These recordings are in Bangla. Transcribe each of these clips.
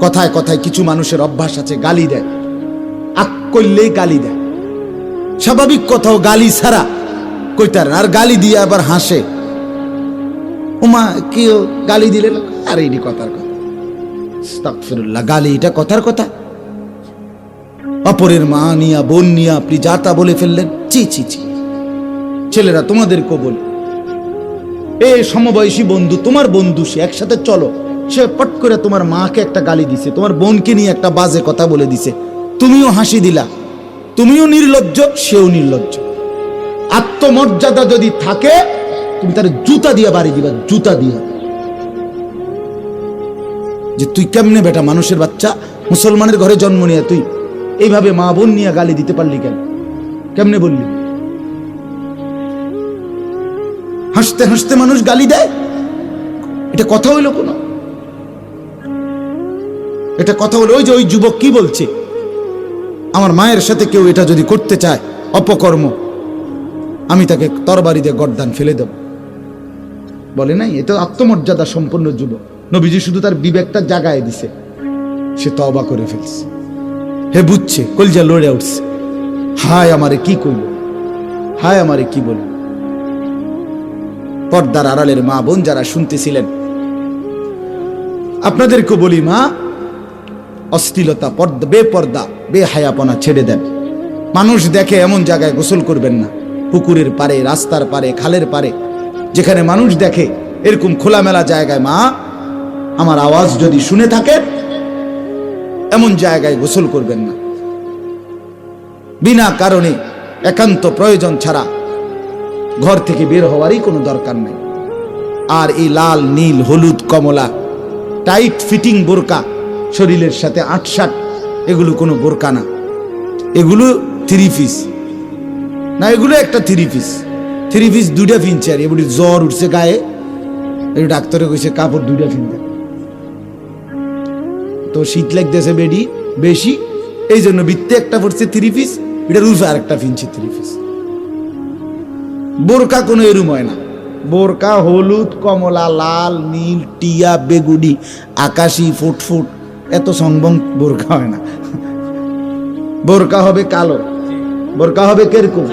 কথায় কথায় কিছু মানুষের অভ্যাস আছে, গালি দেয়, আক করলেই গালি দেয়। স্বাভাবিক কথাও গালি ছাড়া কইতার, আর গালি দিয়ে আবার হাসে। ওমা কেউ গালি দিলে আর এই কথার কথা, আস্তাগফিরুল্লাহ, গালি এটা কথার কথা? অপরের মা নিয়া বোন নিয়া আপনি যা তা বলে ফেললেন, চি চি চি। ছেলেরা তোমাদেরকেও বলি, এ সমবয়সী বন্ধু, তোমার বন্ধু, সে একসাথে চলো, সে পট করে তোমার মাকে একটা গালি দিছে, তোমার বোনকে নিয়ে একটা বাজে কথা বলে দিছে, তুমিও হাসি দিলা, তুমিও নির্লজ্জ, সেও নির্লজ্জ। আত্মমর্যাদা যদি থাকে তুমি তার জুতা দিয়া বাড়ি দিবা, জুতা দিয়া। যে তুই কেমনে বেটা, মানুষের বাচ্চা, মুসলমানের ঘরে জন্ম নিয়ে তুই এইভাবে মা বোন নিয়ে গালি দিতে পারলি কেন? কেমনে বললি? হাসতে হাসতে মানুষ গালি দেয়, এটা কথা হইল কোন? এটা কথা হলো? ওই যে ওই যুবক কি বলছে, আমার মায়ের সাথে কেউ এটা যদি করতে চায় অপকর্ম, আমি তাকে তরবারি দিয়ে গর্দান ফেলে দেব, বলে নাই? এটা আত্মমর্যাদা সম্পন্ন যুবক। নবীজি শুধু তার বিবেকটা জাগায় দিছে, সে তওবা করে ফেলছে। হে বুঝছে, কলজা লড়ে উঠছে, হায় আমারে কি কইল, হায় আমারে কি বলল। পর্দার আড়ালের মা বোন যারা শুনতেছিলেন, আপনাদেরকে বলি, মা, অশ্লীলতা, বেপর্দা, বেহায়াপনা ছেড়ে দেন। মানুষ দেখে এমন জায়গায় গোসল করবেন না, পুকুরের পারে, রাস্তার পারে, খালের পারে, যেখানে মানুষ দেখে এরকম খোলামেলা জায়গায়, মা আমার আওয়াজ যদি শুনে থাকেন, এমন জায়গায় গোসল করবেন না। বিনা কারণে একান্ত প্রয়োজন ছাড়া ঘর থেকে বের হওয়ারই কোনো দরকার নেই। আর এই লাল, নীল, হলুদ, কমলা টাইট ফিটিং বোরকা, শরীরের সাথে আটসাট, এগুলো কোনো বোরকা না, এগুলো 3 পিস না, এগুলো একটা 3 পিস। 3 পিস 2টা ফিনছে, আর এগুলি জ্বর উঠছে গায়ে, এই ডাক্তারে কইছে কাপড় 2টা ফিনতে, তো শীত লাগতেছে বেডি বেশি, এই জন্য বৃত্তে একটা পড়ছে 3 পিস, এটার উল্ফে আর একটা ফিনছে 3 পিস। বোরকা কোনো এরুম হয় না। বোরকা হলুদ, কমলা, লাল, নীল, টিয়া, বেগুনি, আকাশি, ফুটফুট, এত সংবং বোরকা হয় না। বোরকা হবে কালো, বোরকা হবে কিরকম?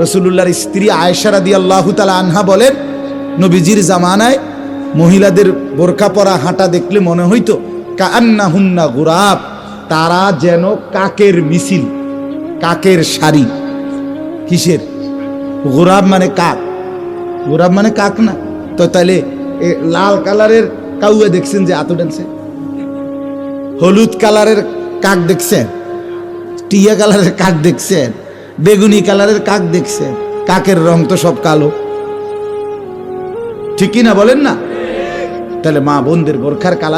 রাসূলুল্লাহর স্ত্রী আয়েশা রাদিয়াল্লাহু তাআলা আনহা বলেন, নবীজির জামানায় মহিলাদের বোরকা পরা হাঁটা দেখলে মনে হইতো কাআন্নাহুন্না গুরাব, তারা যেন কাকের মিছিল, কাকের সারি। কিসের? গোরাব মানে কাক, গোরাব মানে কাক না তো? তাইলে লাল কালারের কাউয়া দেখছেন যে আতো ডানছে? হলুদ কালারের কাক দেখছেন? টিয়া কালারের কাক দেখছেন? বেগুনি কালারের কাক দেখছেন? কাকের রং তো সব কালো, ঠিক কি না বলেন না? তাহলে মা বোনদের বোরখার কালার